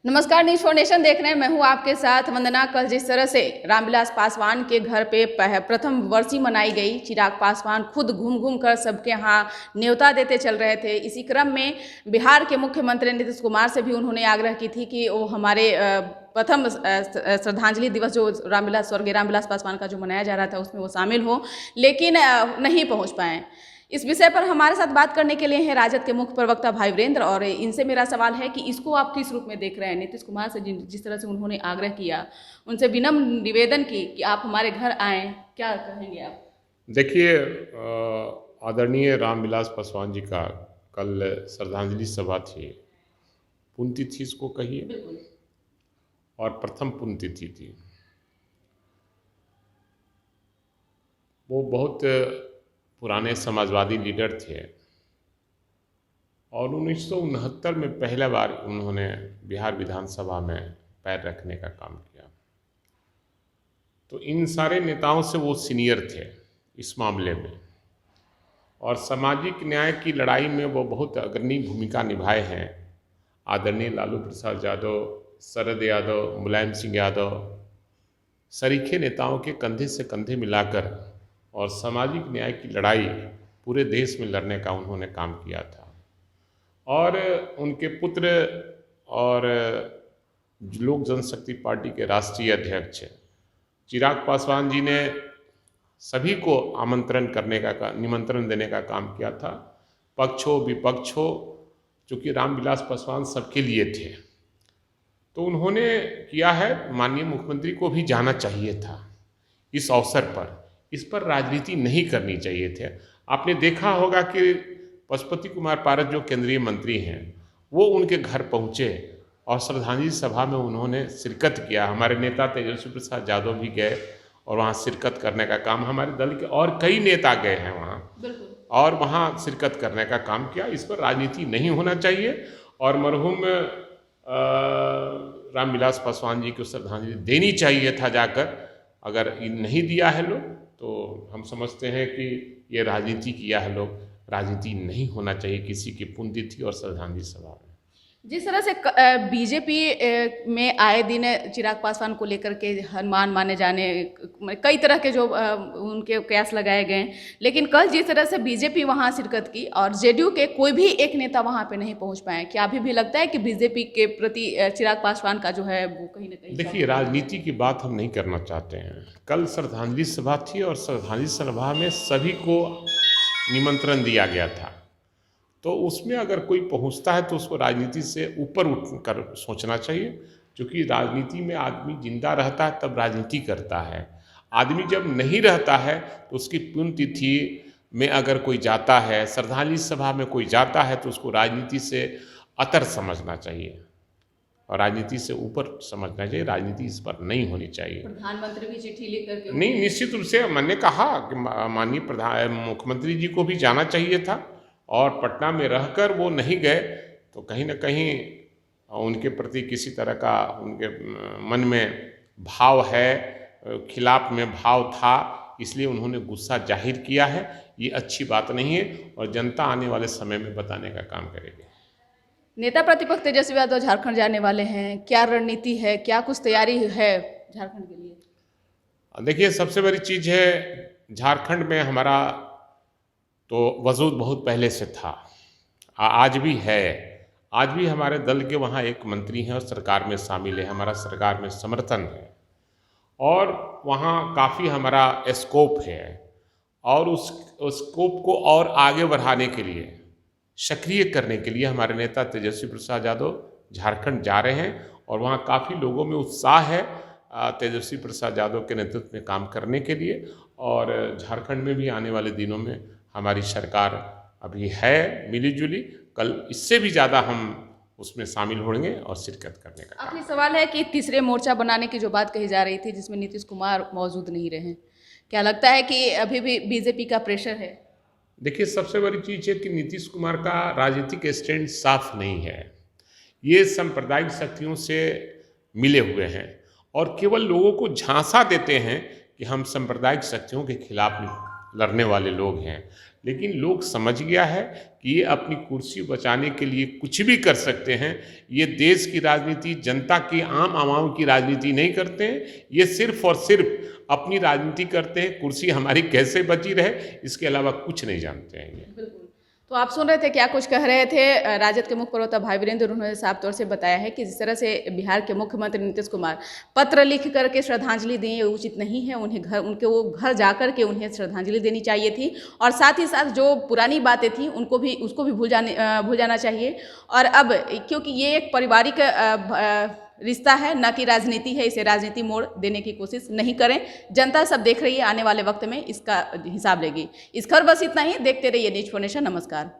नमस्कार, news for nation देख रहे हैं। मैं हूं आपके साथ वंदना। कल जिस तरह से रामविलास पासवान के घर पे प्रथम वर्षी मनाई गई, चिराग पासवान खुद घूम घूम कर सबके यहाँ न्योता देते चल रहे थे। इसी क्रम में बिहार के मुख्यमंत्री नीतीश कुमार से भी उन्होंने आग्रह की थी कि वो हमारे प्रथम श्रद्धांजलि दिवस जो स्वर्गीय रामविलास पासवान का जो मनाया जा रहा था उसमें वो शामिल हो, लेकिन नहीं पहुँच पाए। इस विषय पर हमारे साथ बात करने के लिए हैं राजद के मुख्य प्रवक्ता भाई वीरेंद्र, और इनसे मेरा सवाल है कि इसको आप किस रूप में देख रहे हैं? नीतीश कुमार से जिस तरह से उन्होंने आग्रह किया, उनसे विनम्र निवेदन की कि आप हमारे घर आएँ, क्या कहेंगे आप? देखिए, आदरणीय रामविलास पासवान जी का कल श्रद्धांजलि सभा थी, पुण्यतिथि इसको कहिए, बिल्कुल। और प्रथम पुण्यतिथि थी। वो बहुत पुराने समाजवादी लीडर थे और 1969 में पहला बार उन्होंने बिहार विधानसभा में पैर रखने का काम किया। तो इन सारे नेताओं से वो सीनियर थे इस मामले में, और सामाजिक न्याय की लड़ाई में वो बहुत अग्रणी भूमिका निभाए हैं। आदरणीय लालू प्रसाद यादव, शरद यादव, मुलायम सिंह यादव, सरीखे नेताओं के कंधे से कंधे मिलाकर और सामाजिक न्याय की लड़ाई पूरे देश में लड़ने का उन्होंने काम किया था। और उनके पुत्र और लोक जनशक्ति पार्टी के राष्ट्रीय अध्यक्ष चिराग पासवान जी ने सभी को निमंत्रण देने का काम किया था, पक्ष हो विपक्ष हो, चूँकि रामविलास पासवान सबके लिए थे। तो उन्होंने किया है। माननीय मुख्यमंत्री को भी जाना चाहिए था इस अवसर पर, इस पर राजनीति नहीं करनी चाहिए थे। आपने देखा होगा कि पशुपति कुमार पारस जो केंद्रीय मंत्री हैं, वो उनके घर पहुँचे और श्रद्धांजलि सभा में उन्होंने शिरकत किया। हमारे नेता तेजस्वी प्रसाद यादव भी गए और वहाँ शिरकत करने का काम, हमारे दल के और कई नेता गए हैं वहाँ और वहाँ शिरकत करने का काम किया। इस पर राजनीति नहीं होना चाहिए और मरहूम रामविलास पासवान जी को श्रद्धांजलि देनी चाहिए था जाकर। अगर नहीं दिया है लोग तो हम समझते हैं कि ये राजनीति किया है लोग। राजनीति नहीं होना चाहिए किसी की पुण्यतिथि और श्रद्धांजलि सभा में। जिस तरह से बीजेपी में आए दिन चिराग पासवान को लेकर के हनुमान माने जाने कई तरह के जो उनके कयास लगाए गए, लेकिन कल जिस तरह से बीजेपी वहां शिरकत की और जेडीयू के कोई भी एक नेता वहां पे नहीं पहुंच पाए, क्या अभी भी लगता है कि बीजेपी के प्रति चिराग पासवान का जो है वो कहीं ना कहीं? देखिए, राजनीति की बात हम नहीं करना चाहते हैं। कल श्रद्धांजलि सभा थी और श्रद्धांजलि सभा में सभी को निमंत्रण दिया गया था, तो उसमें अगर कोई पहुंचता है तो उसको राजनीति से ऊपर उठ कर सोचना चाहिए। क्योंकि राजनीति में आदमी जिंदा रहता है तब राजनीति करता है। आदमी जब नहीं रहता है तो उसकी पुण्यतिथि में अगर कोई जाता है, श्रद्धांजलि सभा में कोई जाता है, तो उसको राजनीति से अतर समझना चाहिए और राजनीति से ऊपर समझना चाहिए। राजनीति इस पर नहीं होनी चाहिए। प्रधानमंत्री भी चिट्ठी लिख करके नहीं, निश्चित रूप से मैंने कहा कि माननीय मुख्यमंत्री जी को भी जाना चाहिए था, और पटना में रहकर वो नहीं गए तो कहीं ना कहीं उनके प्रति किसी तरह का उनके मन में भाव है, खिलाफ में भाव था, इसलिए उन्होंने गुस्सा जाहिर किया है। ये अच्छी बात नहीं है और जनता आने वाले समय में बताने का काम करेगी। नेता प्रतिपक्ष तेजस्वी यादव झारखंड जाने वाले हैं, क्या रणनीति है, क्या कुछ तैयारी है झारखंड के लिए? देखिए, सबसे बड़ी चीज़ है, झारखंड में हमारा तो वजूद बहुत पहले से था, आज भी है। आज भी हमारे दल के वहाँ एक मंत्री हैं और सरकार में शामिल है, हमारा सरकार में समर्थन है और वहाँ काफ़ी हमारा स्कोप है। और उस स्कोप को और आगे बढ़ाने के लिए, सक्रिय करने के लिए हमारे नेता तेजस्वी प्रसाद यादव झारखंड जा रहे हैं और वहाँ काफ़ी लोगों में उत्साह है तेजस्वी प्रसाद यादव के नेतृत्व में काम करने के लिए। और झारखंड में भी आने वाले दिनों में हमारी सरकार अभी है मिली-जुली, कल इससे भी ज़्यादा हम उसमें शामिल होंगे और शिरकत करने का। आखिरी सवाल है कि तीसरे मोर्चा बनाने की जो बात कही जा रही थी जिसमें नीतीश कुमार मौजूद नहीं रहे, क्या लगता है कि अभी भी बीजेपी का प्रेशर है? देखिए, सबसे बड़ी चीज़ है कि नीतीश कुमार का राजनीतिक स्टैंड साफ नहीं है। ये सांप्रदायिक शक्तियों से मिले हुए हैं और केवल लोगों को झांसा देते हैं कि हम सांप्रदायिक शक्तियों के खिलाफ लड़ने वाले लोग हैं, लेकिन लोग समझ गया है कि ये अपनी कुर्सी बचाने के लिए कुछ भी कर सकते हैं। ये देश की राजनीति, जनता की, आम आवाम की राजनीति नहीं करते हैं, ये सिर्फ और सिर्फ अपनी राजनीति करते हैं, कुर्सी हमारी कैसे बची रहे, इसके अलावा कुछ नहीं जानते हैं ये। बिल्कुल। तो आप सुन रहे थे क्या कुछ कह रहे थे राजद के मुख्य प्रवक्ता भाई वीरेंद्र। उन्होंने साफ तौर से बताया है कि जिस तरह से बिहार के मुख्यमंत्री नीतीश कुमार पत्र लिख करके श्रद्धांजलि दें, ये उचित नहीं है। वो घर जा कर के उन्हें श्रद्धांजलि देनी चाहिए थी, और साथ ही साथ जो पुरानी बातें थी उसको भी भूल जाना चाहिए। और अब क्योंकि ये एक पारिवारिक रिश्ता है, न कि राजनीति है, इसे राजनीति मोड़ देने की कोशिश नहीं करें। जनता सब देख रही है, आने वाले वक्त में इसका हिसाब लेगी। इस खबर बस इतना ही। देखते रहिए न्यूज़4 नेशन। नमस्कार।